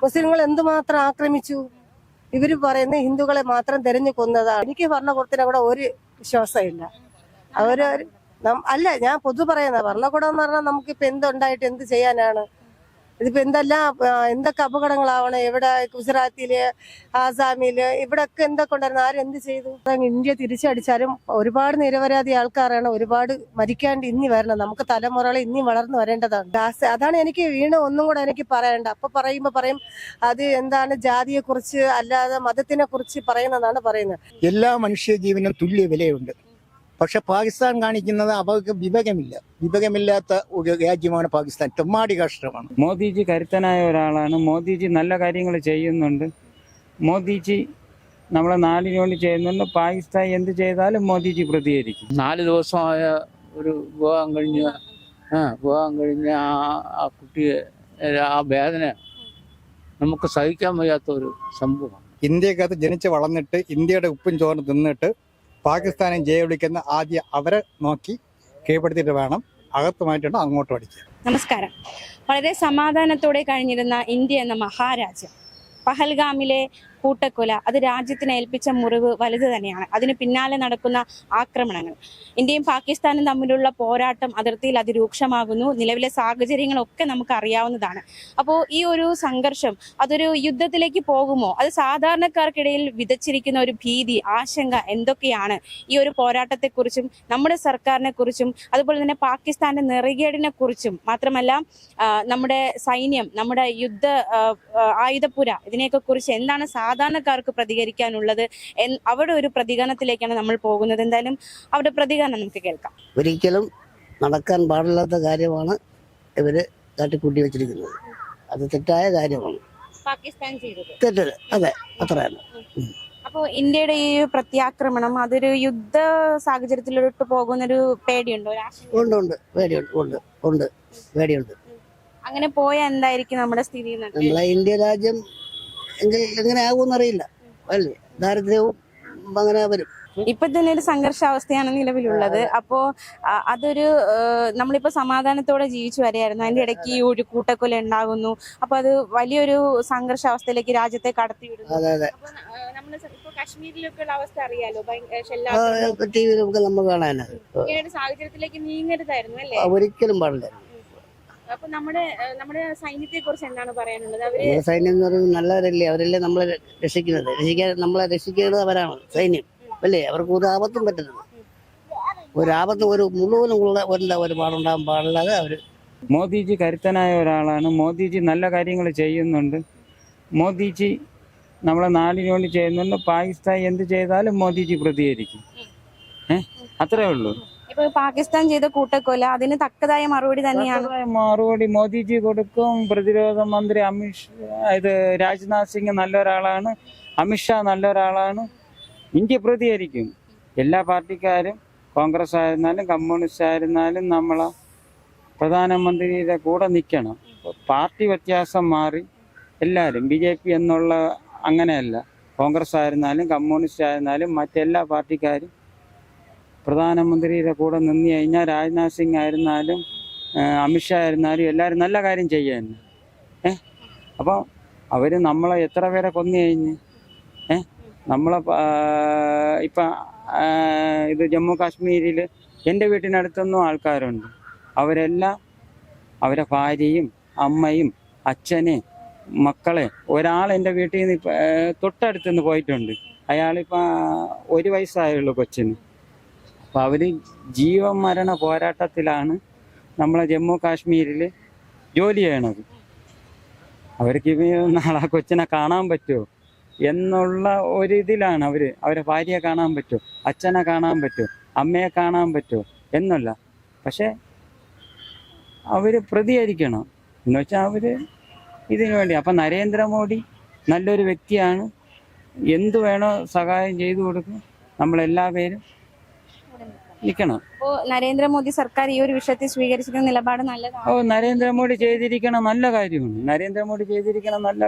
മുസ്ലിങ്ങൾ എന്തുമാത്രം ആക്രമിച്ചു. ഇവര് പറയുന്ന ഹിന്ദുക്കളെ മാത്രം തെരഞ്ഞു കൊന്നതാണ്. എനിക്ക് ഭരണകൂടത്തിന് അവിടെ ഒരു വിശ്വാസമില്ല. അവര് അല്ല, ഞാൻ പൊതു പറയുന്ന ഭരണകൂടം എന്ന് പറഞ്ഞാൽ നമുക്കിപ്പോ എന്തുണ്ടായിട്ട് എന്ത് ചെയ്യാനാണ്? ഇതിപ്പോ എന്തൊക്കെ അപകടങ്ങളാവണം. എവിടെ ഗുജറാത്തില്, ആസാമില്, ഇവിടൊക്കെ എന്തൊക്കെ ഉണ്ടായിരുന്നു. ആരെന്ത് ചെയ്തു? ഇന്ത്യ തിരിച്ചടിച്ചാലും ഒരുപാട് നിരപരാധി ആൾക്കാരാണ് ഒരുപാട് മരിക്കാണ്ട് ഇനി വരണം. നമുക്ക് തലമുറകൾ ഇനി വളർന്നു വരേണ്ടതാണ്. അതാണ് എനിക്ക് ഒന്നും കൂടെ എനിക്ക് പറയണ്ട. അപ്പൊ പറയും അത് എന്താണ് ജാതിയെ കുറിച്ച് അല്ലാതെ മതത്തിനെ കുറിച്ച് പറയുന്നതാണ് പറയുന്നത്. എല്ലാ മനുഷ്യ ജീവനും തുല്യ വിലയുണ്ട്. പക്ഷെ പാകിസ്ഥാൻ കാണിക്കുന്നത് അവർക്ക് വിവേകമില്ലാത്ത ഒരു രാജ്യമാണ് പാകിസ്ഥാൻ. തെമ്മാടി രാഷ്ട്രമാണ്. മോദിജി കരുത്തനായ ഒരാളാണ്. മോദിജി നല്ല കാര്യങ്ങൾ ചെയ്യുന്നുണ്ട്. മോദിജി നമ്മളെ നാടിന് വേണ്ടി ചെയ്യുന്നുണ്ട്. പാകിസ്ഥാൻ എന്ത് ചെയ്താലും മോദിജി പ്രതികരിക്കും. 4 ദിവസമായ ഒരു വിവാഹം കഴിഞ്ഞ ആ കുട്ടിയെ ആ വേദന നമുക്ക് സഹിക്കാൻ വയ്യാത്ത ഒരു സംഭവമാണ്. ഇന്ത്യക്കകത്ത് ജനിച്ച് വളർന്നിട്ട് ഇന്ത്യയുടെ ഉപ്പും ചോറും തിന്നിട്ട് പാകിസ്ഥാനെ ജയവിളിക്കുന്ന ആദ്യം അവരെ നോക്കി കീഴ്പ്പെടുത്തിയിട്ട് വേണം അകത്തുമായിട്ടുണ്ട് അങ്ങോട്ട് പഠിക്കുക. നമസ്കാരം. വളരെ സമാധാനത്തോടെ കഴിഞ്ഞിരുന്ന ഇന്ത്യ എന്ന മഹാരാജ്യം പഹൽഗാമിലെ കൂട്ടക്കൊല അത് രാജ്യത്തിന് ഏൽപ്പിച്ച മുറിവ് വലുത് തന്നെയാണ്. അതിന് പിന്നാലെ നടക്കുന്ന ആക്രമണങ്ങൾ, ഇന്ത്യയും പാകിസ്ഥാനും തമ്മിലുള്ള പോരാട്ടം അതിർത്തിയിൽ അതിരൂക്ഷമാകുന്നു. നിലവിലെ സാഹചര്യങ്ങളൊക്കെ നമുക്ക് അറിയാവുന്നതാണ്. അപ്പോൾ ഈ ഒരു സംഘർഷം അതൊരു യുദ്ധത്തിലേക്ക് പോകുമോ? അത് സാധാരണക്കാർക്കിടയിൽ വിതച്ചിരിക്കുന്ന ഒരു ഭീതി, ആശങ്ക എന്തൊക്കെയാണ്? ഈ ഒരു പോരാട്ടത്തെക്കുറിച്ചും നമ്മുടെ സർക്കാരിനെ കുറിച്ചും അതുപോലെ തന്നെ പാകിസ്ഥാന്റെ നെറികേടിനെ കുറിച്ചും മാത്രമല്ല നമ്മുടെ സൈന്യം, നമ്മുടെ യുദ്ധ ആയുധപ്പുര, ഇതിനെയൊക്കെ കുറിച്ച് എന്താണ് സാധാരണക്കാർക്ക് പ്രതികരിക്കാനുള്ളത്? അവിടെ ഒരു പ്രതികരണത്തിലേക്കാണ് നമ്മൾ പോകുന്നത്. എന്തായാലും അവിടെ പ്രതികരണം നമുക്ക് കേൾക്കാം. ഒരിക്കലും നടക്കാൻ പാടില്ലാത്ത കാര്യമാണ് ഇവര് കാട്ടിക്കൂട്ടി വെച്ചിരിക്കുന്നത്. അത് തെറ്റായ കാര്യമാണ് പാകിസ്ഥാൻ ചെയ്തത്. തെറ്റത്, അതെ, അത്രയാണ്. അപ്പോൾ ഇന്ത്യയുടെ ഈ പ്രത്യാക്രമണം അതൊരു യുദ്ധ സാഹചര്യത്തിലോട്ട് പോകുന്നൊരു പേടിയുണ്ടോ? ഉണ്ട്, പേടിയുണ്ട്. അങ്ങനെ പോയാൽ എന്തായിരിക്കും നമ്മുടെ സ്ഥിതി? നമ്മളെ ഇന്ത്യ രാജ്യം എങ്ങനെ ആകുമെന്നറിയില്ല. അല്ലേ, ദാരിദ്ര്യവും അങ്ങനെ വരും. ഇപ്പൊ തന്നെ ഒരു സംഘർഷാവസ്ഥയാണ് നിലവിലുള്ളത്. അപ്പോ അതൊരു നമ്മളിപ്പോ സമാധാനത്തോടെ ജീവിച്ചു വരികയായിരുന്നു. അതിന്റെ ഇടയ്ക്ക് ഈ ഒരു കൂട്ടക്കൊല ഉണ്ടാകുന്നു. അപ്പൊ അത് വലിയൊരു സംഘർഷാവസ്ഥയിലേക്ക് രാജ്യത്തെ കടത്തിവിടുന്നു. നമ്മളിപ്പോ കാശ്മീരിലൊക്കെ ഉള്ള അവസ്ഥ അറിയാലോ. ടിവിയിലൊക്കെ നമ്മൾ കാണാനാണ്. സാഹചര്യത്തിലേക്ക് നീങ്ങരുതായിരുന്നു അല്ലേ? ഒരിക്കലും പാടില്ല. അപ്പൊ നമ്മുടെ സൈന്യത്തെ കുറിച്ച് എന്താണ് പറയാനുള്ളത്? സൈന്യം എന്ന് പറയുന്നത് നല്ലവരല്ലേ, അവരല്ലേ നമ്മളെ നമ്മളെ രക്ഷിക്കുന്നത് അവരാണ് സൈന്യം അല്ലേ. അവർക്ക് ഒരു ആപത്തും പറ്റുന്നത്, ഒരു മുഴുവനും ഒരു പാടുണ്ടാകാൻ പാടില്ലാതെ അവര്. മോദിജി കരുത്തനായ ഒരാളാണ്. മോദിജി നല്ല കാര്യങ്ങൾ ചെയ്യുന്നുണ്ട്. മോദിജി നമ്മളെ നാടിന് വേണ്ടി ചെയ്യുന്നുണ്ട്. പാകിസ്ഥാൻ എന്ത് ചെയ്താലും മോദിജി പ്രതികരിക്കും. അത്രേ ഉള്ളൂ. ഇപ്പൊ പാകിസ്ഥാൻ ചെയ്ത കൂട്ടക്കൊല അതിന് തക്കതായ മറുപടി തന്നെയാണ്. മറുപടി മോദിജി കൊടുക്കും. പ്രതിരോധ മന്ത്രി രാജ്നാഥ് സിംഗ് നല്ലൊരാളാണ്. അമിത്ഷാ നല്ലൊരാളാണ്. ഇന്ത്യ പ്രതികരിക്കും. എല്ലാ പാർട്ടിക്കാരും, കോൺഗ്രസ് ആയിരുന്നാലും കമ്മ്യൂണിസ്റ്റ് ആയിരുന്നാലും നമ്മളെ പ്രധാനമന്ത്രിയുടെ കൂടെ നിൽക്കണം. പാർട്ടി വ്യത്യാസം മാറി എല്ലാവരും BJP എന്നുള്ള അങ്ങനെയല്ല. കോൺഗ്രസ് ആയിരുന്നാലും കമ്മ്യൂണിസ്റ്റ് ആയിരുന്നാലും മറ്റെല്ലാ പാർട്ടിക്കാരും പ്രധാനമന്ത്രിയുടെ കൂടെ നിന്ന് കഴിഞ്ഞാൽ രാജ്നാഥ് സിംഗ് ആയിരുന്നാലും അമിത്ഷാ ആയിരുന്നാലും എല്ലാവരും നല്ല കാര്യം ചെയ്യാൻ. അപ്പോൾ അവർ നമ്മളെ എത്ര പേരെ കൊന്നു കഴിഞ്ഞ് നമ്മളെ ഇപ്പം ജമ്മു കാശ്മീരിൽ എൻ്റെ വീട്ടിനടുത്തൊന്നും ആൾക്കാരുണ്ട്. അവരെല്ലാം അവരെ ഭാര്യയും അമ്മയും അച്ഛനെ മക്കളെ ഒരാൾ എൻ്റെ വീട്ടിൽ നിന്ന് തൊട്ടടുത്തുനിന്ന് പോയിട്ടുണ്ട്. അയാളിപ്പോൾ 1 വയസ്സായുള്ളൂ കൊച്ചിന്. അപ്പോൾ അവർ ജീവൻ മരണ പോരാട്ടത്തിലാണ് നമ്മളെ ജമ്മു കാശ്മീരിൽ ജോലി ചെയ്യണത്. അവർക്ക് നാളെ കൊച്ചിനെ കാണാൻ പറ്റുമോ എന്നുള്ള ഒരിതിലാണ് അവരെ ഭാര്യയെ കാണാൻ പറ്റുമോ, അച്ഛനെ കാണാൻ പറ്റുമോ, അമ്മയെ കാണാൻ പറ്റുമോ എന്നല്ല. പക്ഷെ അവർ പ്രതികരിക്കണം എന്ന് വെച്ചാൽ അവർ ഇതിനു വേണ്ടി. അപ്പം നരേന്ദ്രമോദി നല്ലൊരു വ്യക്തിയാണ്. എന്തു വേണോ സഹായം ചെയ്തു കൊടുക്കും. നമ്മളെല്ലാ പേരും നിൽക്കണം. നരേന്ദ്രമോദി സർക്കാർ ഈ ഒരു വിഷയത്തിൽ സ്വീകരിച്ചിരിക്കുന്ന നിലപാട് നല്ലതാണ്. നരേന്ദ്രമോദി ചെയ്തിരിക്കണം നല്ല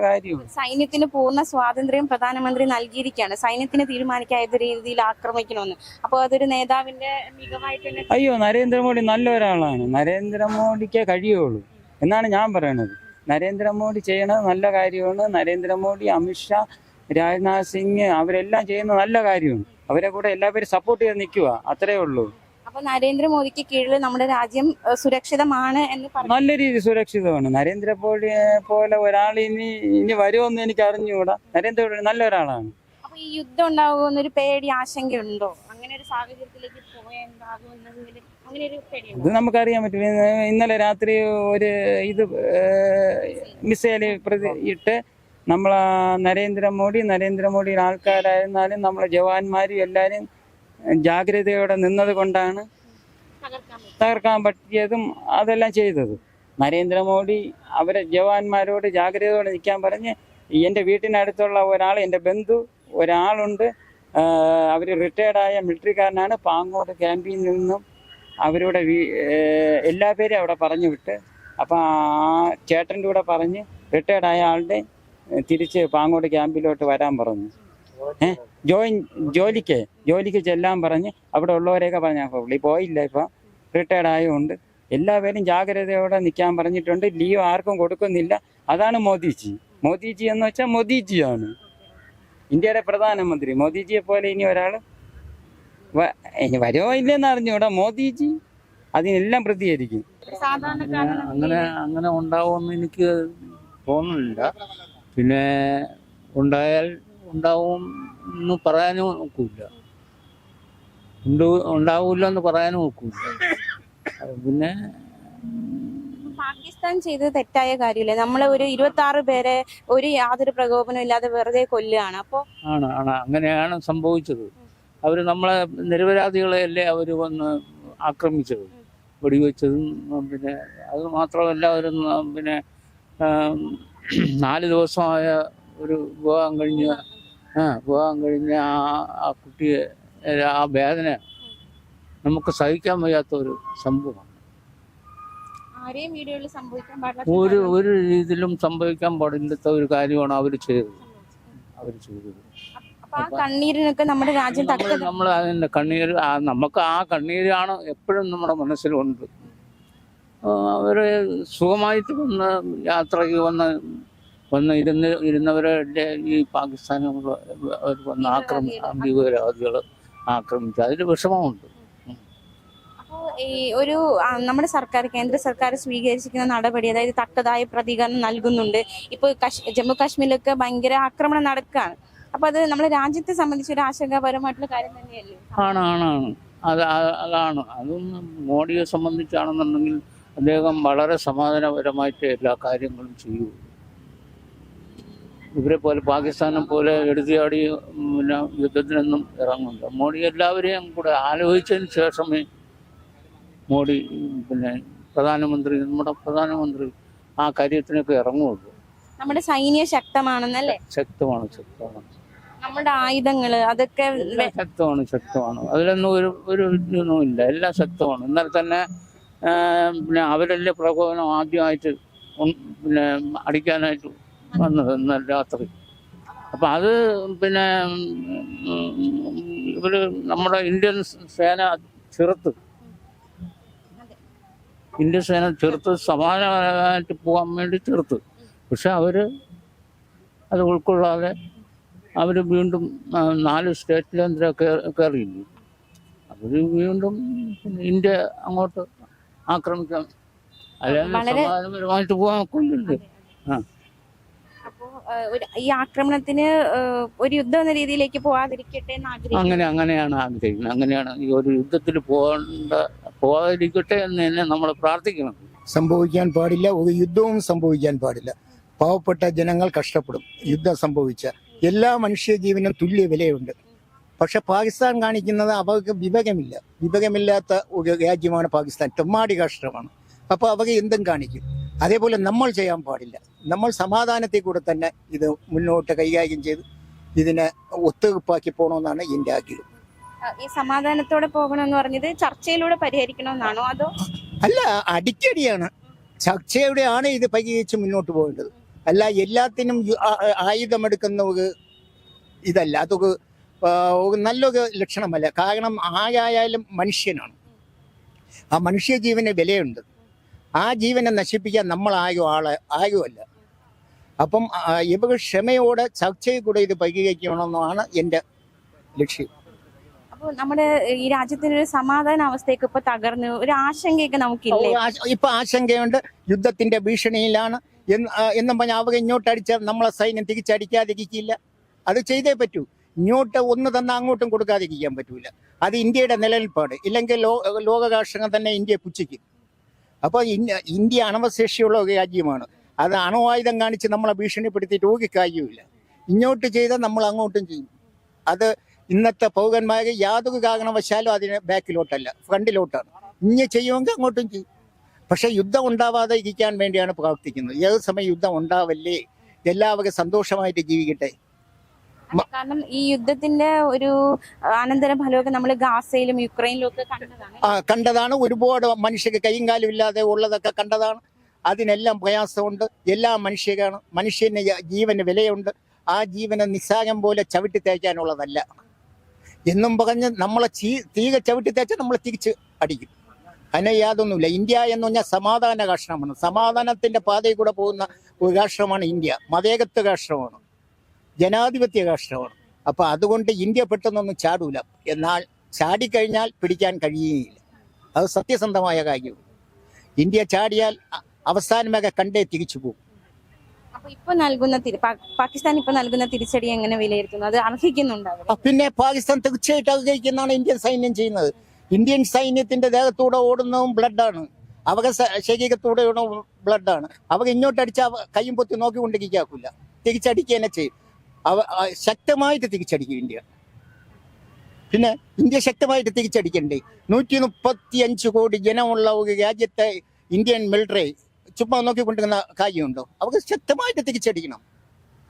കാര്യമാണ്. സൈന്യത്തിന് പൂർണ്ണ സ്വാതന്ത്ര്യം പ്രധാനമന്ത്രി നൽകിയിരിക്കുകയാണ്. സൈന്യത്തിന് തീരുമാനിക്കാൻ ഏത് രീതിയിൽ ആക്രമിക്കണമെന്ന്. അപ്പോൾ അതൊരു നേതാവിന്റെ മികവായിട്ട്. നരേന്ദ്രമോദി നല്ല ഒരാളാണ്. നരേന്ദ്രമോദിക്കേ കഴിയുള്ളൂ എന്നാണ് ഞാൻ പറയണത്. നരേന്ദ്രമോദി ചെയ്യണത് നല്ല കാര്യമാണ്. നരേന്ദ്രമോദി, അമിത്ഷാ, രാജ്നാഥ് സിംഗ് അവരെല്ലാം ചെയ്യുന്നത് നല്ല കാര്യമാണ്. അവരെ കൂടെ എല്ലാവരും സപ്പോർട്ട് ചെയ്ത് നിൽക്കുക, അത്രേ ഉള്ളൂ. അപ്പൊ നരേന്ദ്രമോദിക്ക് കീഴിൽ നമ്മുടെ രാജ്യം സുരക്ഷിതമാണ് എന്ന് പറഞ്ഞു. നല്ല രീതിയിൽ സുരക്ഷിതമാണ്. നരേന്ദ്രമോദിയെ പോലെ ഒരാൾ ഇനി വരുമെന്ന് എനിക്ക് അറിഞ്ഞുകൂടാ. നരേന്ദ്രമോദി നല്ല ഒരാളാണ്. അപ്പൊ ഈ യുദ്ധം ഉണ്ടാകുമെന്നൊരു പേടി, ആശങ്കയുണ്ടോ? അങ്ങനെ ഒരു സാഹചര്യത്തിലേക്ക് പോയെന്താകുമെന്നതിൽ അങ്ങനെ ഒരു പേടിയുണ്ടോ? ഇത് നമുക്കറിയാൻ പറ്റില്ല. ഇന്നലെ രാത്രി ഒരു മിസൈൽ ഇട്ട് നമ്മളെ നരേന്ദ്രമോദിയുടെ ആൾക്കാരായിരുന്നാലും നമ്മളെ ജവാന്മാരും എല്ലാവരും ജാഗ്രതയോടെ നിന്നത് കൊണ്ടാണ് തകർക്കാൻ പറ്റിയതും അതെല്ലാം ചെയ്തത്. നരേന്ദ്രമോദി അവരെ ജവാന്മാരോട് ജാഗ്രതയോടെ നിൽക്കാൻ പറഞ്ഞ് എൻ്റെ വീട്ടിനടുത്തുള്ള ഒരാൾ, എൻ്റെ ബന്ധു ഒരാളുണ്ട്, അവർ റിട്ടയർഡായ മിലിറ്ററിക്കാരനാണ്. പാങ്ങോട് ക്യാമ്പിൽ നിന്നും അവരുടെ എല്ലാ പേരും അവിടെ പറഞ്ഞു വിട്ട്. അപ്പം ആ ചേട്ടൻ്റെ കൂടെ പറഞ്ഞ് റിട്ടയർഡായ ആളുടെ തിരിച്ച് പാങ്ങോട് ക്യാമ്പിലോട്ട് വരാൻ പറഞ്ഞു. ജോലിക്ക് ചെല്ലാൻ പറഞ്ഞ് അവിടെ ഉള്ളവരെയൊക്കെ പറഞ്ഞു. അപ്പോൾ പുള്ളി പോയില്ല, ഇപ്പം റിട്ടയർഡ് ആയതുകൊണ്ട് എല്ലാവരും ജാഗ്രതയോടെ നിൽക്കാൻ പറഞ്ഞിട്ടുണ്ട്. ലീവ് ആർക്കും കൊടുക്കുന്നില്ല. അതാണ് മോദിജി എന്ന് വെച്ചാൽ മോദിജിയാണ് ഇന്ത്യയുടെ പ്രധാനമന്ത്രി. മോദിജിയെ പോലെ ഇനി ഒരാൾ ഇനി വരുമോ ഇല്ലെന്ന് അറിഞ്ഞൂടാ. മോദിജി അതിനെല്ലാം പ്രതികരിക്കും. അങ്ങനെ ഉണ്ടാവുമെന്ന് എനിക്ക് തോന്നുന്നില്ല. പിന്നെ ഉണ്ടായാൽ ഉണ്ടാവും എന്ന് പറയാനും ഒക്കില്ല, ഉണ്ടാവില്ല എന്ന് പറയാനും ഒക്കില്ല. പിന്നെ പാകിസ്ഥാൻ ചെയ്തത് തെറ്റായ കാര്യമില്ലേ? നമ്മളെ ഒരു 26 പേരെ ഒരു യാതൊരു പ്രകോപനം ഇല്ലാതെ വെറുതെ കൊല്ലുകയാണ്. അപ്പോൾ അങ്ങനെയാണ് സംഭവിച്ചത്. അവർ നമ്മളെ നിരപരാധികളെയല്ലേ അവർ വന്ന് ആക്രമിച്ചത്, വെടിവെച്ചതും. പിന്നെ അത് മാത്രമല്ല, ഒരു പിന്നെ 4 ദിവസമായ ഒരു വിവാഹം കഴിഞ്ഞ ആ കുട്ടിയെ ആ വേദന നമുക്ക് സഹിക്കാൻ വയ്യാത്ത ഒരു സംഭവമാണ്. ഒരു രീതിയിലും സംഭവിക്കാൻ പാടില്ലാത്ത ഒരു കാര്യമാണ് അവർ ചെയ്തത്. കണ്ണീരിനൊക്കെ നമ്മുടെ രാജ്യം നമ്മൾ അതിന്റെ കണ്ണീര്, നമുക്ക് ആ കണ്ണീരാണ് എപ്പോഴും നമ്മുടെ മനസ്സിലുണ്ട്. അവര് സുഖമായിട്ട് യാത്രയ്ക്ക് ഇരുന്നവരുടെ ഈ പാകിസ്ഥാനുള്ള വന്ന് ഭീകരവാദികൾ ആക്രമിച്ചു. അതിൽ വിഷമമുണ്ട്. ഈ ഒരു നമ്മുടെ കേന്ദ്ര സർക്കാർ സ്വീകരിച്ചിരിക്കുന്ന നടപടി, അതായത് തക്കതായ പ്രതികരണം നൽകുന്നുണ്ട്. ഇപ്പോൾ ജമ്മു കാശ്മീരിലൊക്കെ ഭയങ്കര ആക്രമണം നടക്കുകയാണ്. അപ്പൊ അത് നമ്മുടെ രാജ്യത്തെ സംബന്ധിച്ച് ഒരു ആശങ്കാപരമായിട്ടുള്ള കാര്യം തന്നെയല്ലേ? ആണ്. അതാണ്. അതും മോഡിയെ സംബന്ധിച്ചാണെന്നുണ്ടെങ്കിൽ അദ്ദേഹം വളരെ സമാധാനപരമായിട്ട് എല്ലാ കാര്യങ്ങളും ചെയ്യൂ. ഇവരെ പോലെ പാകിസ്ഥാനെ പോലെ എടുത്തിയാടി പിന്നെ യുദ്ധത്തിനൊന്നും ഇറങ്ങില്ല. മോഡി എല്ലാവരെയും കൂടെ ആലോചിച്ചതിന് ശേഷമേ മോഡി പിന്നെ നമ്മുടെ പ്രധാനമന്ത്രി ആ കാര്യത്തിനൊക്കെ ഇറങ്ങുള്ളൂ. നമ്മുടെ സൈന്യം ശക്തമാണെന്നല്ലേ? ശക്തമാണ്. നമ്മുടെ ആയുധങ്ങള് അതൊക്കെ ശക്തമാണ്. അതിലൊന്നും ഒരു ഇതൊന്നുമില്ല. എല്ലാം ശക്തമാണ്. ഇന്നലെ തന്നെ പിന്നെ അവരല്ലേ പ്രകോപനം ആദ്യമായിട്ട് പിന്നെ അടിക്കാനായിട്ട് വന്നത് ഇന്നലെ രാത്രി. അപ്പം അത് പിന്നെ ഇവര് നമ്മുടെ ഇന്ത്യൻ സേന ചെറുത്ത് സമാധാനമായിട്ട് പോകാൻ വേണ്ടി ചെറുത്ത്. പക്ഷെ അവര് അത് ഉൾക്കൊള്ളാതെ അവർ വീണ്ടും 4 സ്റ്റേറ്റിലെന്തിനാ കയറിയില്ലേ. അവർ വീണ്ടും ഇന്ത്യ അങ്ങോട്ട് ആക്രമിക്കാം. അല്ലെങ്കിൽ സമാധാനപരമായിട്ട് പോകാൻ കൊല്ലില്ലേ. ഈ ആക്രമണത്തിന് ഒരു യുദ്ധം എന്ന രീതിയിലേക്ക് പോകാതിരിക്കട്ടെ അങ്ങനെയാണ് ആഗ്രഹിക്കുന്നത്. അങ്ങനെയാണ് ഈ ഒരു യുദ്ധത്തിൽ പോകാതിരിക്കട്ടെ എന്ന് തന്നെ നമ്മൾ പ്രാർത്ഥിക്കണം. സംഭവിക്കാൻ പാടില്ല, ഒരു യുദ്ധവും സംഭവിക്കാൻ പാടില്ല. പാവപ്പെട്ട ജനങ്ങൾ കഷ്ടപ്പെടും. യുദ്ധം സംഭവിച്ച എല്ലാ മനുഷ്യജീവനും തുല്യ വിലയുണ്ട്. പക്ഷെ പാകിസ്ഥാൻ കാണിക്കുന്നത് അവർക്ക് വിവേകമില്ലാത്ത ഒരു രാജ്യമാണ് പാകിസ്ഥാൻ. തെമ്മാടി രാഷ്ട്രമാണ്. അപ്പോൾ അവർ എന്തും കാണിക്കും. അതേപോലെ നമ്മൾ ചെയ്യാൻ പാടില്ല. നമ്മൾ സമാധാനത്തിൽ കൂടെ തന്നെ ഇത് മുന്നോട്ട് കൈകാര്യം ചെയ്ത് ഇതിനെ ഒത്തുതീർപ്പാക്കി പോകണമെന്നാണ് എൻ്റെ ആഗ്രഹം. ഈ സമാധാനത്തോടെ പോകണമെന്ന് പറഞ്ഞത് ചർച്ചയിലൂടെ പരിഹരിക്കണമെന്നാണോ? അതോ അല്ല, അടിക്കടിയാണ്. ചർച്ചയോടെയാണ് ഇത് പരിഹരിച്ച് മുന്നോട്ട് പോകേണ്ടത്. അല്ല എല്ലാത്തിനും ആയുധമെടുക്കുന്ന ഒരു ഇതല്ല. അതൊരു നല്ലൊരു ലക്ഷണമല്ല. കാരണം ആരായാലും മനുഷ്യനാണ്. ആ മനുഷ്യജീവന് വിലയുണ്ട്. ആ ജീവനെ നശിപ്പിക്കാൻ ആകുമല്ല. അപ്പം ഇവർ ക്ഷമയോടെ ചർച്ചയിൽ കൂടെ ഇത് പരിഹരിക്കണമെന്നാണ് എൻ്റെ ലക്ഷ്യം. അപ്പോൾ നമ്മുടെ ഈ രാജ്യത്തിന്റെ ഒരു സമാധാന അവസ്ഥയൊക്കെ ഇപ്പൊ തകർന്ന് ഒരു ആശങ്കയൊക്കെ നമുക്കില്ലേ? ഇപ്പൊ ആശങ്കയുണ്ട്, യുദ്ധത്തിന്റെ ഭീഷണിയിലാണ് എന്നും പറഞ്ഞാൽ അവർ ഇങ്ങോട്ട് അടിച്ചാൽ നമ്മളെ സൈന്യം തിരിച്ചടിക്കാതിരിക്കില്ല. അത് ചെയ്തേ പറ്റൂ. ഇങ്ങോട്ട് ഒന്ന് തന്നെ അങ്ങോട്ടും കൊടുക്കാതിരിക്കാൻ പറ്റൂല. അത് ഇന്ത്യയുടെ നിലനിൽപ്പാട്. ഇല്ലെങ്കിൽ ലോക രാഷ്ട്രങ്ങൾ തന്നെ ഇന്ത്യയെ പുച്ഛിക്കും. അപ്പോൾ ഇന്ത്യ അണവശേഷിയുള്ള ഒരു രാജ്യമാണ്. അത് അണുവായുധം കാണിച്ച് നമ്മളെ ഭീഷണിപ്പെടുത്തിയിട്ട് ഒരു കാര്യവുമില്ല. ഇങ്ങോട്ട് ചെയ്താൽ നമ്മൾ അങ്ങോട്ടും ചെയ്യും. അത് ഇന്നത്തെ പൗരന്മാർ യാതൊരു കാരണവശാലും അതിന് ബാക്കിലോട്ടല്ല, ഫ്രണ്ടിലോട്ടാണ്. ഇങ്ങനെ ചെയ്യുമെങ്കിൽ അങ്ങോട്ടും ചെയ്യും. പക്ഷെ യുദ്ധം ഉണ്ടാവാതെ ഇരിക്കാൻ വേണ്ടിയാണ് പ്രവർത്തിക്കുന്നത്. ഏത് സമയം യുദ്ധം ഉണ്ടാവല്ലേ, എല്ലാവരും സന്തോഷമായിട്ട് ജീവിക്കട്ടെ. കാരണം ഈ യുദ്ധത്തിന്റെ ഒരു അനന്തര ഫലമൊക്കെ നമ്മൾ ഗാസയിലും യുക്രൈനിലും ഒക്കെ കണ്ടതാണ്. ഒരുപാട് മനുഷ്യർക്ക് കൈയും കാലും ഇല്ലാതെ ഉള്ളതൊക്കെ കണ്ടതാണ്. അതിനെല്ലാം പ്രയാസമുണ്ട്. എല്ലാ മനുഷ്യരാണ്. മനുഷ്യന് ജീവന് വിലയുണ്ട്. ആ ജീവനെ നിസ്സാരം പോലെ ചവിട്ടി തേക്കാനുള്ളതല്ല എന്നും പറഞ്ഞ് നമ്മളെ തീരെ ചവിട്ടി തേച്ചാൽ നമ്മൾ തിരിച്ച് അടിക്കും. അതിന് യാതൊന്നുമില്ല. ഇന്ത്യ എന്ന് പറഞ്ഞാൽ സമാധാന രാഷ്ട്രമാണ്. സമാധാനത്തിന്റെ പാതയിൽ കൂടെ പോകുന്ന ഒരു രാഷ്ട്രമാണ് ഇന്ത്യ. മതേകത്വ രാഷ്ട്രമാണ്, ജനാധിപത്യ രാഷ്ട്രമാണ്. അപ്പൊ അതുകൊണ്ട് ഇന്ത്യ പെട്ടെന്നൊന്നും ചാടൂല. എന്നാൽ ചാടിക്കഴിഞ്ഞാൽ പിടിക്കാൻ കഴിയുകയില്ല. അത് സത്യസന്ധമായ കാര്യവും. ഇന്ത്യ ചാടിയാൽ അവസാനമൊക്കെ കണ്ടേ തിരിച്ചു പോകും. അപ്പൊ ഇപ്പൊ നൽകുന്ന പാകിസ്ഥാൻ ഇപ്പൊ നൽകുന്ന തിരിച്ചടി എങ്ങനെ വിലയിരുത്തുന്നു? അത് അർഹിക്കുന്നുണ്ടോ? പിന്നെ പാകിസ്ഥാൻ തീർച്ചയായിട്ടും അർഹിക്കുന്നതാണ് ഇന്ത്യൻ സൈന്യം ചെയ്യുന്നത്. ഇന്ത്യൻ സൈന്യത്തിന്റെ ദേഹത്തൂടെ ഓടുന്നതും ബ്ലഡാണ്, അവരുടെ ശരീരത്തൂടെ ഓടുന്ന ബ്ലഡാണ്. അവർ ഇങ്ങോട്ട് അടിച്ചാൽ കയ്യും പൊത്തി നോക്കിക്കൊണ്ടിരിക്കാക്കില്ല, തിരിച്ചടിക്കുക തന്നെ ചെയ്യും. ശക്തമായിട്ട് തിരിച്ചടിക്കും ഇന്ത്യ. പിന്നെ ഇന്ത്യ ശക്തമായിട്ട് തിരിച്ചടിക്കണ്ടേ? 135 കോടി ജനമുള്ള ഒരു രാജ്യത്തെ ഇന്ത്യൻ മിലിറ്ററി ചുമ്മാ നോക്കിക്കൊണ്ടിരുന്ന കാര്യമുണ്ടോ? അവർക്ക് ശക്തമായിട്ട് തിരിച്ചടിക്കണം.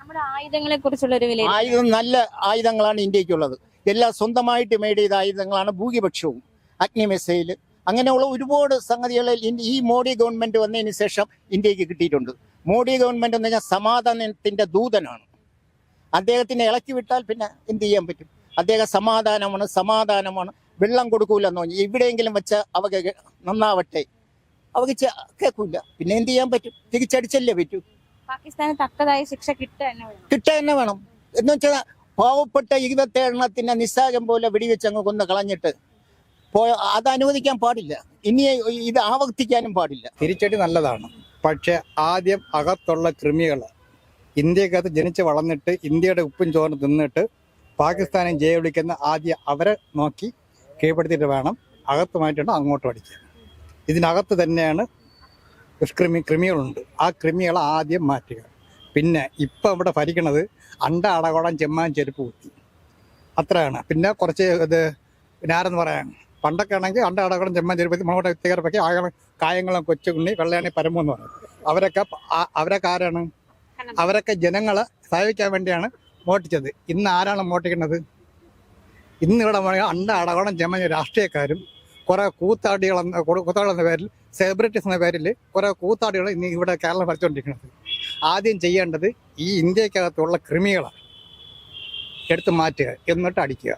നമ്മുടെ ആയുധങ്ങളെ കുറിച്ചുള്ള ഒരു വില, ആയുധം നല്ല ആയുധങ്ങളാണ് ഇന്ത്യക്കുള്ളത്. എല്ലാം സ്വന്തമായിട്ട് മേഡ് ചെയ്ത ആയുധങ്ങളാണ് ഭൂരിപക്ഷവും. അഗ്നി മിസൈൽ അങ്ങനെയുള്ള ഒരുപാട് സംഗതികൾ ഈ മോഡി ഗവൺമെന്റ് വന്നതിന് ശേഷം ഇന്ത്യക്ക് കിട്ടിയിട്ടുണ്ട്. മോഡി ഗവൺമെന്റ് എന്ന് പറഞ്ഞാൽ സമാധാനത്തിന്റെ ദൂതനാണ്. അദ്ദേഹത്തിനെ ഇളക്കി വിട്ടാൽ പിന്നെ എന്ത് ചെയ്യാൻ പറ്റും? അദ്ദേഹം സമാധാനമാണ്. വെള്ളം കൊടുക്കൂലെന്ന് പറഞ്ഞു. എവിടെയെങ്കിലും വെച്ച അവർക്ക് നന്നാവട്ടെ, അവർക്ക് കേൾക്കൂല. പിന്നെ എന്ത് ചെയ്യാൻ പറ്റും? തിരിച്ചടിച്ചല്ലേ പറ്റൂ. പാകിസ്ഥാന് തക്കതായ ശിക്ഷ കിട്ടുക തന്നെ വേണം. എന്ന് വെച്ചാൽ പാവപ്പെട്ട 27 നിസ്സാരം പോലെ വെടിവെച്ചങ്ങ് കൊന്ന് കളഞ്ഞിട്ട് അത് അനുവദിക്കാൻ പാടില്ല. ഇനി ഇത് ആവർത്തിക്കാനും പാടില്ല. തിരിച്ചടി നല്ലതാണ്. പക്ഷെ ആദ്യം അകത്തുള്ള കൃമികൾ, ഇന്ത്യക്കകത്ത് ജനിച്ച് വളർന്നിട്ട് ഇന്ത്യയുടെ ഉപ്പും ചോറും തിന്നിട്ട് പാകിസ്ഥാനെ ജയവിളിക്കുന്ന ആദ്യം അവരെ നോക്കി കീഴ്പ്പെടുത്തിയിട്ട് വേണം അകത്തുമായിട്ടുണ്ട് അങ്ങോട്ട് പഠിക്കുക. ഇതിനകത്ത് തന്നെയാണ് കൃമികളുണ്ട്. ആ കൃമികളെ ആദ്യം മാറ്റുക. പിന്നെ ഇപ്പം ഇവിടെ ഭരിക്കണത് അടകോളം ചെമ്മാൻ ചെരുപ്പ് കുത്തി അത്രയാണ്. പിന്നെ കുറച്ച് ഇത് ഞാരെന്ന് പറയാൻ, പണ്ടൊക്കെ ആണെങ്കിൽ അടകോളം ചെമ്മാൻ ചെരുപ്പ് നമ്മുടെ തീർപ്പൊക്കെ കായങ്ങളും കൊച്ചുകുണ്ണി വെള്ളയാണി പരമെന്ന് പറയും. അവരൊക്കെ ആരാണ്? അവരൊക്കെ ജനങ്ങളെ സഹായിക്കാൻ വേണ്ടിയാണ് മോട്ടിച്ചത്. ഇന്ന് ആരാണ് മോട്ടിക്കുന്നത്? ഇന്നിവിടെ അടകോളം ചെമ്മാൻ രാഷ്ട്രീയക്കാരും കുറെ കൂത്താടികളെന്ന പേരിൽ, സെലിബ്രിറ്റീസ് എന്ന പേരിൽ കുറെ കൂത്താടികൾ ഇന്ന് ഇവിടെ കേരളം ഭരിച്ചുകൊണ്ടിരിക്കുന്നത്. ആദ്യം ചെയ്യേണ്ടത് ഈ ഇന്ത്യക്കകത്തുള്ള കൃമികളെ എടുത്ത് മാറ്റുക, എന്നിട്ട് അടിക്കുക.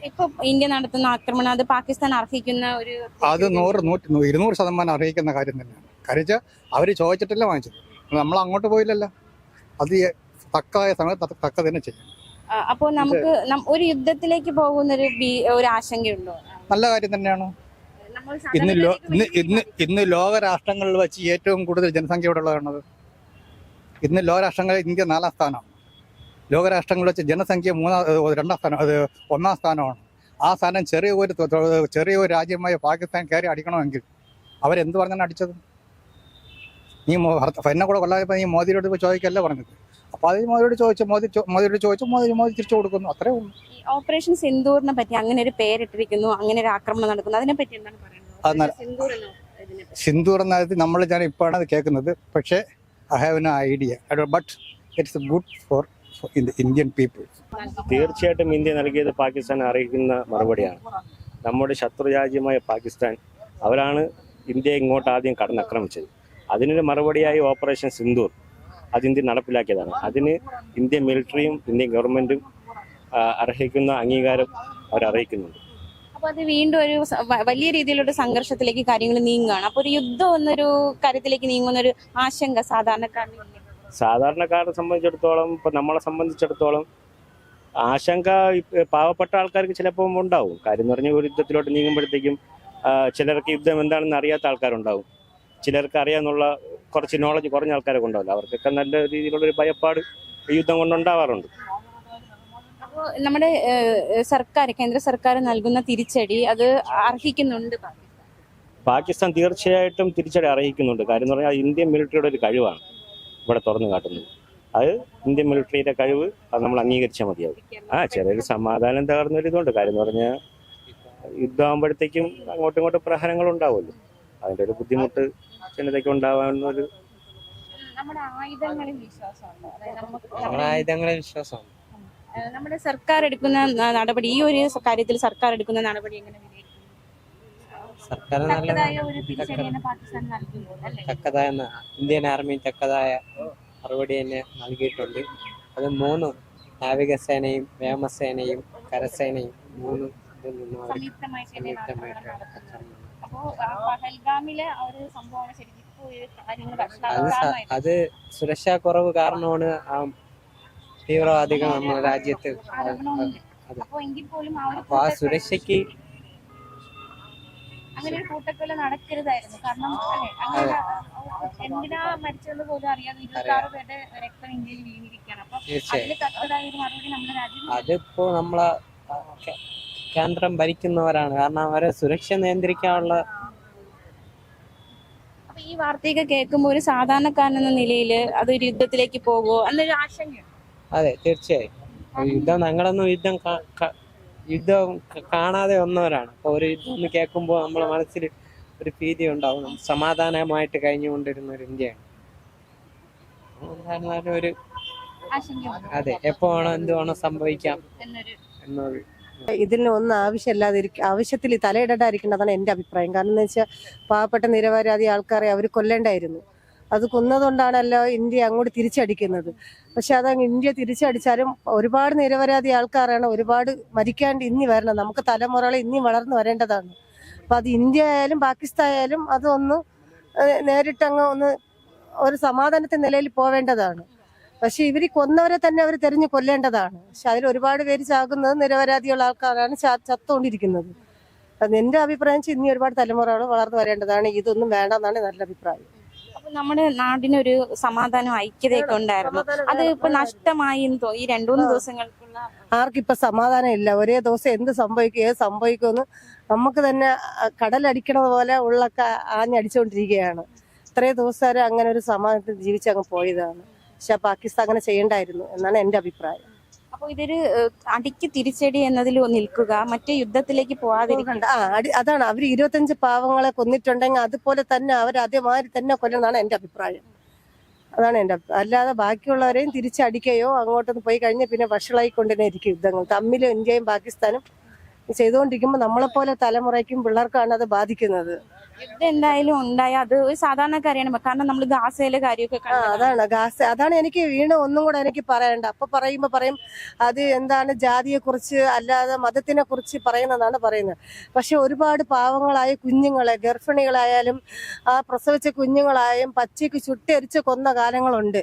ഇപ്പൊ ഇന്ത്യ നടത്തുന്ന ആക്രമണം അത് പാകിസ്ഥാൻ അർഹിക്കുന്ന ഒരു, അത് 100-200% അർഹിക്കുന്ന കാര്യം തന്നെയാണ്. കാര്യം അവർ ചോദിച്ചിട്ടല്ല വാങ്ങിച്ചത്, നമ്മൾ അങ്ങോട്ട് പോയില്ലല്ലോ. അത് തക്കതായ സമയത്ത് തക്ക തന്നെ ചെയ്യും. അപ്പോൾ നമുക്ക് ഒരു യുദ്ധത്തിലേക്ക് പോകുന്ന ഒരു ആശങ്കയുണ്ടോ? നല്ല കാര്യം തന്നെയാണ്. ഇന്ന് ലോകരാഷ്ട്രങ്ങളിൽ വെച്ച് ഏറ്റവും കൂടുതൽ ജനസംഖ്യ ഇവിടെ ഉള്ളതാണത്. ഇന്ന് ലോകരാഷ്ട്രങ്ങളിൽ ഇന്ത്യ 4ാം സ്ഥാനമാണ്. ലോകരാഷ്ട്രങ്ങളിൽ വെച്ച് ജനസംഖ്യ 2ാം സ്ഥാനം, അത് 1ാം സ്ഥാനമാണ്. ആ സ്ഥാനം ചെറിയ ഒരു രാജ്യമായ പാകിസ്ഥാൻ കയറി അടിക്കണമെങ്കിൽ അവരെന്ത് പറഞ്ഞാണ് അടിച്ചത്? നീ എന്നെ കൂടെ കൊല്ലാതെ നീ മോദിയോട് ചോദിക്കല്ല പറഞ്ഞത്. അപ്പൊ അത് മോദിയോട് ചോദിച്ചു, മോദി തിരിച്ചു കൊടുക്കുന്നു. അത്രേ ഉള്ളൂ. ഓപ്പറേഷൻ സിന്ദൂറിനെ പറ്റി അങ്ങനെ ഒരു പേരിട്ടിരിക്കുന്നു, അങ്ങനെ ഒരു ആക്രമണം നടക്കുന്നു, അതിനെ പറ്റി എന്താണ് പറയുന്നത്? സിന്ദൂർ എന്ന ഞാൻ ഇപ്പോഴാണ് അത് കേൾക്കുന്നത്. പക്ഷേ I have no idea, but it's good for Indian people. തീർച്ചയായിട്ടും ഇന്ത്യ നൽകിയത് പാകിസ്ഥാൻ അറിയിക്കുന്ന മറുപടിയാണ്. നമ്മുടെ ശത്രു രാജ്യമായ പാകിസ്ഥാൻ, അവരാണ് ഇന്ത്യയെ ഇങ്ങോട്ട് ആദ്യം കടന്നാക്രമിച്ചത്. അതിനൊരു മറുപടിയായി ഓപ്പറേഷൻ സിന്ദൂർ അത് ഇന്ത്യ നടപ്പിലാക്കിയതാണ്. അതിന് ഇന്ത്യൻ മിലിറ്ററിയും ഇന്ത്യൻ ഗവൺമെന്റും അർഹിക്കുന്ന അംഗീകാരം അവരറിയിക്കുന്നുണ്ട്. അപ്പൊ അത് വീണ്ടും ഒരു വലിയ രീതിയിലുള്ള സംഘർഷത്തിലേക്ക് കാര്യങ്ങൾ നീങ്ങുകയാണ്. അപ്പൊ ഒരു യുദ്ധം എന്നൊരു കാര്യത്തിലേക്ക് നീങ്ങുന്ന ഒരു ആശങ്ക സാധാരണക്കാരന് ഇല്ലേ? സാധാരണക്കാരെ സംബന്ധിച്ചിടത്തോളം, ഇപ്പം നമ്മളെ സംബന്ധിച്ചിടത്തോളം ആശങ്ക പാവപ്പെട്ട ആൾക്കാർക്ക് ചിലപ്പോൾ ഉണ്ടാവും. കാര്യം എന്ന് പറഞ്ഞാൽ ഒരു യുദ്ധത്തിലോട്ട് നീങ്ങുമ്പോഴത്തേക്കും ചിലർക്ക് യുദ്ധം എന്താണെന്ന് അറിയാത്ത ആൾക്കാരുണ്ടാവും, ചിലർക്ക് അറിയാന്നുള്ള കുറച്ച് നോളജ് കുറഞ്ഞ ആൾക്കാരൊക്കെ ഉണ്ടാവില്ല. അവർക്കൊക്കെ നല്ല രീതിയിലുള്ളൊരു ഭയപ്പാട് യുദ്ധം കൊണ്ടുണ്ടാവാറുണ്ട്. അപ്പോൾ നമ്മുടെ സർക്കാർ, കേന്ദ്ര സർക്കാർ നൽകുന്ന തിരിച്ചടി അത് അർഹിക്കുന്നുണ്ട് പാകിസ്ഥാൻ തീർച്ചയായിട്ടും തിരിച്ചടി അർഹിക്കുന്നുണ്ട്. കാര്യം എന്ന് പറഞ്ഞാൽ ഇന്ത്യൻ മിലിറ്ററിയുടെ ഒരു കഴിവാണ് ഇവിടെ തുറന്നു കാട്ടുന്നത്. അത് ഇന്ത്യൻ മിലിറ്ററിയുടെ കഴിവ്, അത് നമ്മൾ അംഗീകരിച്ചാൽ മതിയാവും. ചെറിയൊരു സമാധാനം തകർന്നൊരിതുണ്ട്. കാര്യം എന്ന് പറഞ്ഞാൽ യുദ്ധമാകുമ്പോഴത്തേക്കും അങ്ങോട്ടും ഇങ്ങോട്ടും പ്രഹരങ്ങൾ ഉണ്ടാവുമല്ലോ, അതിൻ്റെ ഒരു ബുദ്ധിമുട്ട് ജനതയ്ക്ക് ഉണ്ടാവാവുന്നൊരു. നമ്മുടെ ആയുധങ്ങളിൽ വിശ്വാസമുണ്ടോ? വിശ്വാസമാണ്. നമ്മുടെ സർക്കാർ എടുക്കുന്ന നടപടി, ഈ ഒരു കാര്യത്തിൽ സർക്കാർ എടുക്കുന്ന നടപടി എങ്ങനെ തക്കതായ ഒരു തിരിച്ചടിയാണ് പാകിസ്ഥാൻ നൽകുന്നത് അല്ലേ? തക്കതായ ഇന്ത്യൻ ആർമി തക്കതായ മറുപടി തന്നെ നൽകിയിട്ടുണ്ട്. അത് 3 നാവികസേനയും വ്യോമസേനയും കരസേനയും 3 അത് സുരക്ഷാ കുറവ് കാരണമാണ് ആ തീവ്രവാദികൾ നമ്മുടെ രാജ്യത്ത്. അപ്പൊ ആ സുരക്ഷയ്ക്ക് അങ്ങനെ ഒരു കൂട്ടക്കൊല നടക്കരുതായിരുന്നു. കാരണം അല്ലെ, എന്തിനാ മരിച്ചെന്ന് പോലും അറിയാതെ 26 പേരുടെ രക്തം ഇന്ത്യയിൽ വീണിരിക്കുകയാണ്. അപ്പൊ അതിന് തക്കതായ ഒരു മറുപടി നമ്മുടെ രാജ്യം. അതിപ്പോ നമ്മളെ കേന്ദ്രം ഭരിക്കുന്നവരാണ്, കാരണം അവരെ സുരക്ഷ നിയന്ത്രിക്കാനുള്ള. അപ്പൊ ഈ വാർത്തയൊക്കെ കേൾക്കുമ്പോൾ ഒരു സാധാരണക്കാരനെന്ന നിലയിൽ അതൊരു യുദ്ധത്തിലേക്ക് പോകുമോ എന്നൊരു ആശങ്കയുണ്ട്. അതെ, തീർച്ചയായും. യുദ്ധം ഞങ്ങളൊന്നും യുദ്ധം കാണാതെ വന്നവരാണ്. അപ്പോൾ ഒരു യുദ്ധം ഒന്ന് കേൾക്കുമ്പോൾ നമ്മളെ മനസ്സിൽ ഒരു ഭീതി ഉണ്ടാവും. സമാധാനമായിട്ട് കഴിഞ്ഞുകൊണ്ടിരുന്ന ഒരു ഇന്ത്യയാണ്. ഒരു അതെ, എപ്പോ വേണോ എന്ത് വേണോ സംഭവിക്കാം എന്നൊരു. ഇതിന് ഒന്നും ആവശ്യത്തിൽ തലയിടണ്ടായിരിക്കേണ്ടതാണ് എൻ്റെ അഭിപ്രായം. കാരണം എന്ന് വെച്ചാൽ പാവപ്പെട്ട നിരപരാധി ആൾക്കാരെ അവർ കൊല്ലേണ്ടായിരുന്നു. അത് കൊന്നതുകൊണ്ടാണല്ലോ ഇന്ത്യ അങ്ങോട്ട് തിരിച്ചടിക്കുന്നത്. പക്ഷെ അത് ഇന്ത്യ തിരിച്ചടിച്ചാലും ഒരുപാട് നിരപരാധി ആൾക്കാരാണ് ഒരുപാട് മരിക്കാണ്ട് ഇനി വരണം. നമുക്ക് തലമുറകൾ ഇനി വളർന്നു വരേണ്ടതാണ്. അപ്പം അത് ഇന്ത്യ ആയാലും പാകിസ്ഥാൻ ആയാലും അതൊന്ന് നേരിട്ടങ്ങ് ഒന്ന് ഒരു സമാധാനത്തിന്റെ നിലയിൽ പോവേണ്ടതാണ്. പക്ഷെ ഇവർ കൊന്നവരെ തന്നെ അവർ തെരഞ്ഞു കൊല്ലേണ്ടതാണ്. പക്ഷെ അതിൽ ഒരുപാട് പേര് ചാകുന്നത് നിരപരാധിയുള്ള ആൾക്കാരാണ് ചത്തുകൊണ്ടിരിക്കുന്നത്. അത് എൻ്റെ അഭിപ്രായം വെച്ചാൽ ഇനി ഒരുപാട് തലമുറകൾ വളർന്നു വരേണ്ടതാണ്. ഇതൊന്നും വേണ്ടെന്നാണ് നല്ല അഭിപ്രായം. അപ്പൊ നമ്മുടെ നാടിനൊരു സമാധാനം ഐക്യതയൊക്കെ ഉണ്ടായിരുന്നു, അത് ഇപ്പൊ നഷ്ടമായി എന്ന് തോന്നി. ഈ 2-3 ദിവസങ്ങൾക്കുള്ള ആർക്കിപ്പോ സമാധാനം ഇല്ല. ഒരേ ദിവസം എന്ത് സംഭവിക്കും, ഏത് സംഭവിക്കുമെന്ന് നമുക്ക് തന്നെ കടലടിക്കണത് പോലെ ഉള്ളൊക്കെ ആഞ്ഞടിച്ചുകൊണ്ടിരിക്കുകയാണ്. ഇത്രയും ദിവസം അങ്ങനെ ഒരു സമാധാനത്തിൽ ജീവിച്ചങ്ങ് പോയതാണ്. പക്ഷെ പാകിസ്ഥാൻ അങ്ങനെ ചെയ്യണ്ടായിരുന്നു എന്നാണ് എൻ്റെ അഭിപ്രായം. അപ്പൊ ഇതൊരു അടിക്ക് തിരിച്ചടി എന്നതിൽ നിൽക്കുക, മറ്റേ യുദ്ധത്തിലേക്ക് പോവാതിരിക്കണ്ട. അതാണ് അവർ 25 പാവങ്ങളെ കൊന്നിട്ടുണ്ടെങ്കിൽ അതുപോലെ തന്നെ അവർ അതേമാതിരി തന്നെ കൊല്ലുന്നതാണ് എൻ്റെ അഭിപ്രായം. അതാണ് എൻ്റെ അഭിപ്രായം. അല്ലാതെ ബാക്കിയുള്ളവരെയും തിരിച്ചടിക്കുകയോ അങ്ങോട്ടൊന്ന് പോയി കഴിഞ്ഞാൽ പിന്നെ വഷളായിക്കൊണ്ട് തന്നെ ഇരിക്കും യുദ്ധങ്ങൾ. തമ്മിൽ ഇന്ത്യയും പാകിസ്ഥാനും ചെയ്തുകൊണ്ടിരിക്കുമ്പോൾ നമ്മളെപ്പോലെ തലമുറയ്ക്കും പിള്ളേർക്കാണ് അത് ബാധിക്കുന്നത്. യുദ്ധം എന്തായാലും ഉണ്ടായ അത് ഒരു സാധാരണക്കാരെയാണ്. കാരണം നമ്മൾ ഗാസയിലെ കാര്യമൊക്കെ അതാണ് എനിക്ക് ഒന്നും കൂടെ എനിക്ക് പറയണ്ട. അപ്പൊ പറയും അത് എന്താണ് ജാതിയെ കുറിച്ച് അല്ലാതെ മതത്തിനെ കുറിച്ച് പറയുന്നതാണ് പറയുന്നത്. പക്ഷെ ഒരുപാട് പാവങ്ങളായ കുഞ്ഞുങ്ങളെ, ഗർഭിണികളായാലും ആ പ്രസവിച്ച കുഞ്ഞുങ്ങളായാലും പച്ചയ്ക്ക് ചുട്ടെരിച്ച് കൊന്ന കാലങ്ങളുണ്ട്.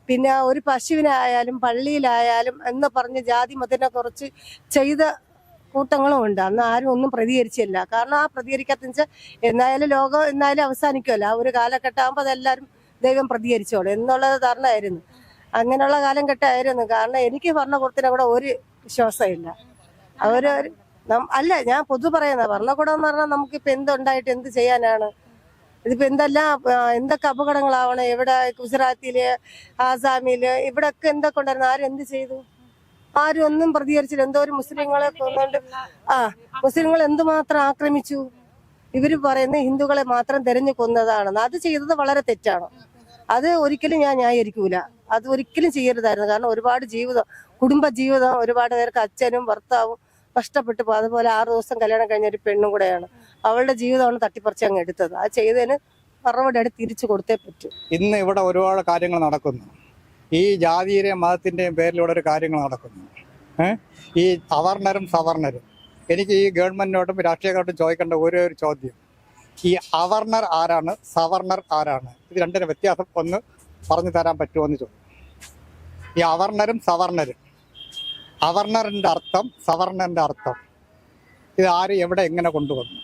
പിന്നെ ഒരു പശുവിനായാലും പള്ളിയിലായാലും എന്ന് പറഞ്ഞ് ജാതി മതത്തിനെ കുറിച്ച് ചെയ്ത കൂട്ടങ്ങളും ഉണ്ട്. അന്ന് ആരും ഒന്നും പ്രതികരിച്ചില്ല. കാരണം ആ പ്രതികരിക്കാത്ത വെച്ചാൽ എന്നായാലും ലോകം എന്നായാലും അവസാനിക്കുമല്ലോ. ആ ഒരു കാലഘട്ടമാകുമ്പോൾ അതെല്ലാവരും ദൈവം പ്രതികരിച്ചോളൂ എന്നുള്ളത് ധാരണയായിരുന്നു. അങ്ങനെയുള്ള കാലഘട്ടമായിരുന്നു. കാരണം എനിക്ക് ഭരണകൂടത്തിനെ കൂടെ ഒരു വിശ്വാസമില്ല. അല്ല, ഞാൻ പൊതു പറയുന്നത് ഭരണകൂടം എന്ന് പറഞ്ഞാൽ നമുക്കിപ്പോൾ എന്തുണ്ടായിട്ട് എന്ത് ചെയ്യാനാണ്? ഇതിപ്പോൾ എന്തൊക്കെ അപകടങ്ങളാവണം. ഇവിടെ ഗുജറാത്തില്, ആസാമില്, ഇവിടെയൊക്കെ എന്തൊക്കെ ഉണ്ടായിരുന്നു. ആരും എന്ത് ചെയ്തു? ആരും ഒന്നും പ്രതികരിച്ചില്ല. എന്തോ ഒരു മുസ്ലിങ്ങളെ കൊന്നുകൊണ്ട് മുസ്ലിങ്ങൾ എന്തുമാത്രം ആക്രമിച്ചു. ഇവര് പറയുന്നത് ഹിന്ദുക്കളെ മാത്രം തെരഞ്ഞു കൊന്നതാണെന്ന്. അത് ചെയ്തത് വളരെ തെറ്റാണ്. അത് ഒരിക്കലും ഞാൻ ന്യായീകരിക്കൂല. അത് ഒരിക്കലും ചെയ്യരുതായിരുന്നു. കാരണം ഒരുപാട് കുടുംബ ജീവിതം ഒരുപാട് പേർക്ക് അച്ഛനും ഭർത്താവും നഷ്ടപ്പെട്ടു പോകും. അതുപോലെ 6 ദിവസം കല്യാണം കഴിഞ്ഞ ഒരു പെണ്ണും കൂടെയാണ്. അവളുടെ ജീവിതമാണ് തട്ടിപ്പറിച്ച് അങ്ങ് എടുത്തത്. അത് ചെയ്തതിന് മറുപടി തിരിച്ചു കൊടുത്തേ പറ്റൂ. ഇന്ന് ഇവിടെ ഒരുപാട് കാര്യങ്ങൾ നടക്കുന്നു. ഈ ജാതിയുടെയും മതത്തിൻ്റെയും പേരിലൂടെ ഒരു കാര്യങ്ങൾ നടക്കുന്നു. ഈ അവർണരും സവർണരും എനിക്ക് ഈ ഗവൺമെന്റിനോട്ടും രാഷ്ട്രീയക്കാരോട്ടും ചോദിക്കേണ്ട ഒരേ ഒരു ചോദ്യം, ഈ അവർണർ ആരാണ്, സവർണർ ആരാണ്? ഇത് രണ്ടിനും വ്യത്യാസം ഒന്ന് പറഞ്ഞു തരാൻ പറ്റുമോ എന്ന് ചോദിക്കും. ഈ അവർണരും സവർണരും, അവർണറിന്റെ അർത്ഥം, സവർണറിന്റെ അർത്ഥം, ഇത് ആര് എവിടെ എങ്ങനെ കൊണ്ടുവന്നു?